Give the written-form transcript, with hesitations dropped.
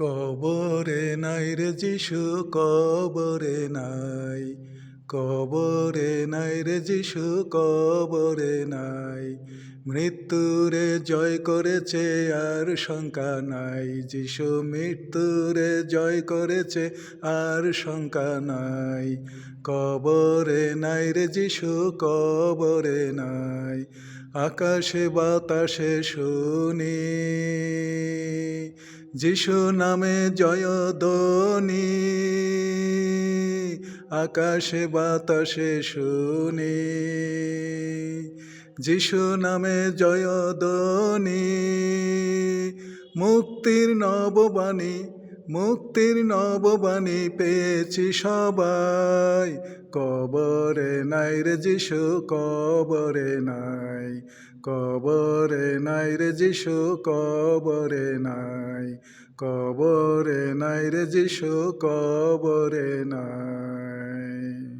কবরে নাই রে যিশু, কবরে নাই। কবরে নাই রে যিশু, কবরে নাই। মৃত্যুরে জয় করেছে, আর শঙ্কা নাই। যিশু মৃত্যুরে জয় করেছে, আর শঙ্কা নাই। কবরে নাই রে যিশু, কবরে নাই। আকাশে বাতাসে শুনি যিশু নামে জয়ধ্বনি। আকাশে বাতাসে শুনি যিশু নামে জয়ধ্বনি। মুক্তির নববাণী, মুক্তির নববাণী পেয়েছি সবাই। কবরে নাই রে যিশু, কবরে নাই। কবরে নাই রে যিশু, কবরে নাই। কবরে নাই রে যিশু, কবরে নাই।